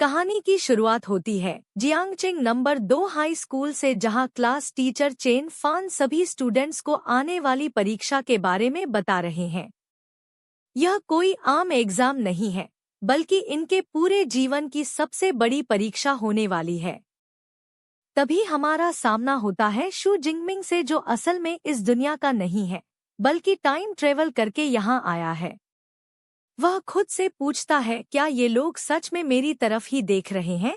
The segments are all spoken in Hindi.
कहानी की शुरुआत होती है जियांगचिंग नंबर 2 हाई स्कूल से, जहां क्लास टीचर चेन फान सभी स्टूडेंट्स को आने वाली परीक्षा के बारे में बता रहे हैं। यह कोई आम एग्जाम नहीं है, बल्कि इनके पूरे जीवन की सबसे बड़ी परीक्षा होने वाली है। तभी हमारा सामना होता है शू जिंगमिंग से, जो असल में इस दुनिया का नहीं है, बल्कि टाइम ट्रेवल करके यहाँ आया है। वह खुद से पूछता है, क्या ये लोग सच में मेरी तरफ ही देख रहे हैं?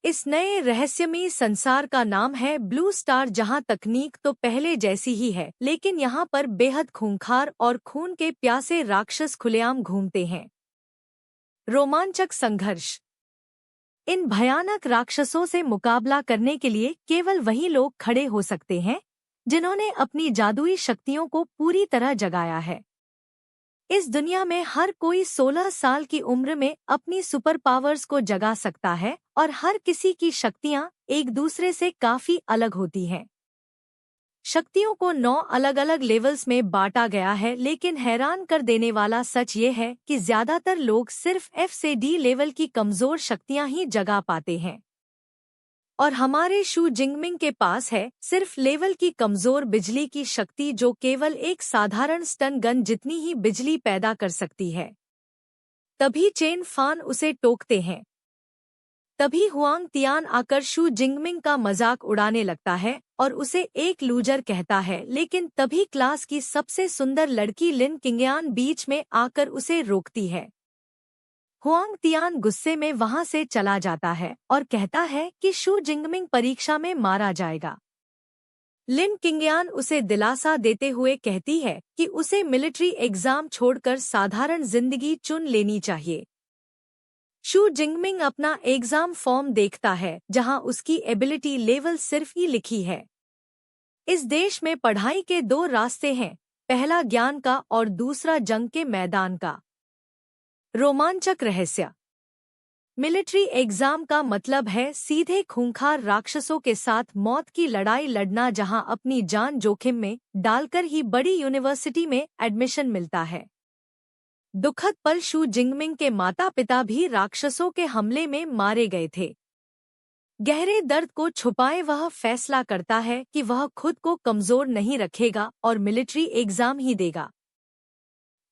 इस नए रहस्यमयी संसार का नाम है ब्लू स्टार, जहां तकनीक तो पहले जैसी ही है, लेकिन यहाँ पर बेहद खूंखार और खून के प्यासे राक्षस खुलेआम घूमते हैं। रोमांचक संघर्ष। इन भयानक राक्षसों से मुकाबला करने के लिए केवल वही लोग खड़े हो सकते हैं जिन्होंने अपनी जादुई शक्तियों को पूरी तरह जगाया है। इस दुनिया में हर कोई 16 साल की उम्र में अपनी सुपर पावर्स को जगा सकता है, और हर किसी की शक्तियां एक दूसरे से काफी अलग होती हैं। शक्तियों को 9 अलग-अलग लेवल्स में बांटा गया है, लेकिन हैरान कर देने वाला सच ये है कि ज्यादातर लोग सिर्फ F से D लेवल की कमजोर शक्तियां ही जगा पाते हैं। और हमारे शू जिंगमिंग के पास है सिर्फ लेवल की कमजोर बिजली की शक्ति, जो केवल एक साधारण स्टन गन जितनी ही बिजली पैदा कर सकती है। तभी चेन फान उसे टोकते हैं। तभी हुआंग तियान आकर शू जिंगमिंग का मजाक उड़ाने लगता है और उसे एक लूजर कहता है, लेकिन तभी क्लास की सबसे सुंदर लड़की लिन किंगयान बीच में आकर उसे रोकती है। हुआंग तियान गुस्से में वहां से चला जाता है और कहता है कि शू जिंगमिंग परीक्षा में मारा जाएगा। लिन किंगयान उसे दिलासा देते हुए कहती है कि उसे मिलिट्री एग्जाम छोड़कर साधारण जिंदगी चुन लेनी चाहिए। शू जिंगमिंग अपना एग्जाम फॉर्म देखता है, जहां उसकी एबिलिटी लेवल सिर्फ ही लिखी है। इस देश में पढ़ाई के 2 रास्ते हैं, पहला ज्ञान का और दूसरा जंग के मैदान का। रोमांचक रहस्य। मिलिट्री एग्जाम का मतलब है सीधे खूंखार राक्षसों के साथ मौत की लड़ाई लड़ना, जहां अपनी जान जोखिम में डालकर ही बड़ी यूनिवर्सिटी में एडमिशन मिलता है। दुखद पल, शू जिंगमिंग के माता पिता भी राक्षसों के हमले में मारे गए थे। गहरे दर्द को छुपाए वह फैसला करता है कि वह खुद को कमजोर नहीं रखेगा और मिलिट्री एग्जाम ही देगा।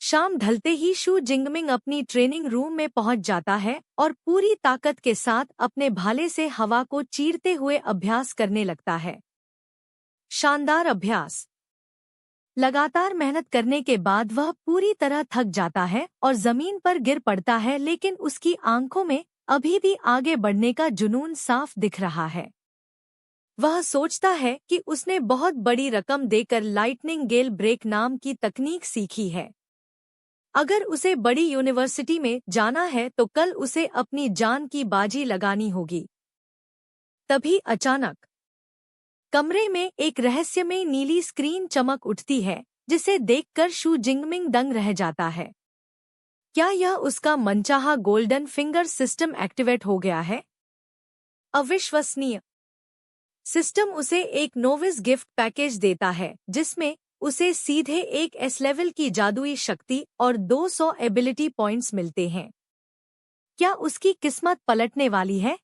शाम ढलते ही शू जिंगमिंग अपनी ट्रेनिंग रूम में पहुंच जाता है और पूरी ताकत के साथ अपने भाले से हवा को चीरते हुए अभ्यास करने लगता है। शानदार अभ्यास। लगातार मेहनत करने के बाद वह पूरी तरह थक जाता है और जमीन पर गिर पड़ता है, लेकिन उसकी आंखों में अभी भी आगे बढ़ने का जुनून साफ दिख रहा है। वह सोचता है कि उसने बहुत बड़ी रकम देकर लाइटनिंग गेल ब्रेक नाम की तकनीक सीखी है। अगर उसे बड़ी यूनिवर्सिटी में जाना है तो कल उसे अपनी जान की बाजी लगानी होगी। तभी अचानक कमरे में एक रहस्यमय नीली स्क्रीन चमक उठती है, जिसे देखकर शू जिंगमिंग दंग रह जाता है। क्या यह उसका मनचाहा गोल्डन फिंगर सिस्टम एक्टिवेट हो गया है? अविश्वसनीय। सिस्टम उसे एक नोविस गिफ्ट पैकेज देता है, जिसमें उसे सीधे एक एस लेवल की जादुई शक्ति और 200 एबिलिटी पॉइंट्स मिलते हैं। क्या उसकी किस्मत पलटने वाली है?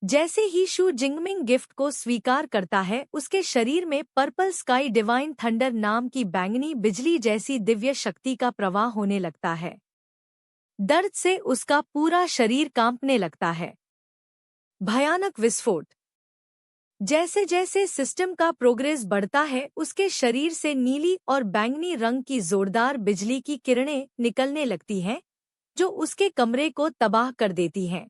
जैसे ही शू जिंगमिंग गिफ्ट को स्वीकार करता है, उसके शरीर में पर्पल स्काई डिवाइन थंडर नाम की बैंगनी बिजली जैसी दिव्य शक्ति का प्रवाह होने लगता है। दर्द से उसका पूरा शरीर कांपने लगता है। भयानक विस्फोट। जैसे जैसे सिस्टम का प्रोग्रेस बढ़ता है, उसके शरीर से नीली और बैंगनी रंग की जोरदार बिजली की किरणें निकलने लगती हैं, जो उसके कमरे को तबाह कर देती हैं।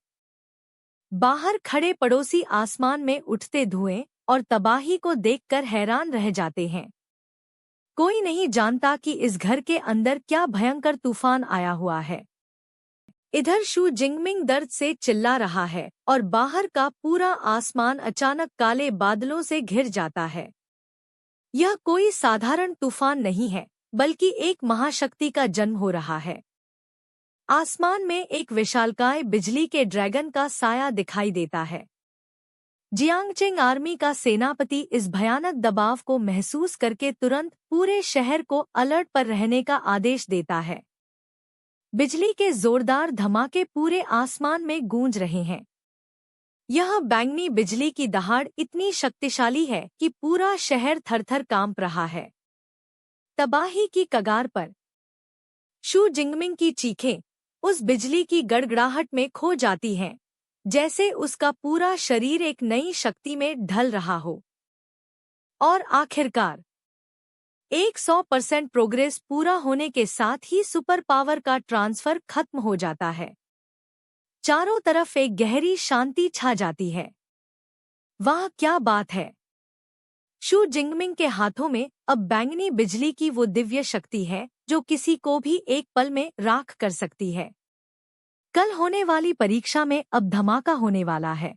बाहर खड़े पड़ोसी आसमान में उठते धुएं और तबाही को देखकर हैरान रह जाते हैं। कोई नहीं जानता कि इस घर के अंदर क्या भयंकर तूफान आया हुआ है। इधर शू जिंगमिंग दर्द से चिल्ला रहा है और बाहर का पूरा आसमान अचानक काले बादलों से घिर जाता है। यह कोई साधारण तूफान नहीं है, बल्कि एक महाशक्ति का जन्म हो रहा है। आसमान में एक विशालकाय बिजली के ड्रैगन का साया दिखाई देता है। जियांगचिंग आर्मी का सेनापति इस भयानक दबाव को महसूस करके तुरंत पूरे शहर को अलर्ट पर रहने का आदेश देता है। बिजली के जोरदार धमाके पूरे आसमान में गूंज रहे हैं। यह बैंगनी बिजली की दहाड़ इतनी शक्तिशाली है कि पूरा शहर थरथर कांप रहा है। तबाही की कगार पर शू जिंगमिंग की चीखें उस बिजली की गड़गड़ाहट में खो जाती हैं, जैसे उसका पूरा शरीर एक नई शक्ति में ढल रहा हो। और आखिरकार 100% प्रोग्रेस पूरा होने के साथ ही सुपर पावर का ट्रांसफर खत्म हो जाता है। चारों तरफ एक गहरी शांति छा जाती है। वाह क्या बात है! शू जिंगमिंग के हाथों में अब बैंगनी बिजली की वो दिव्य शक्ति है जो किसी को भी एक पल में राख कर सकती है। कल होने वाली परीक्षा में अब धमाका होने वाला है।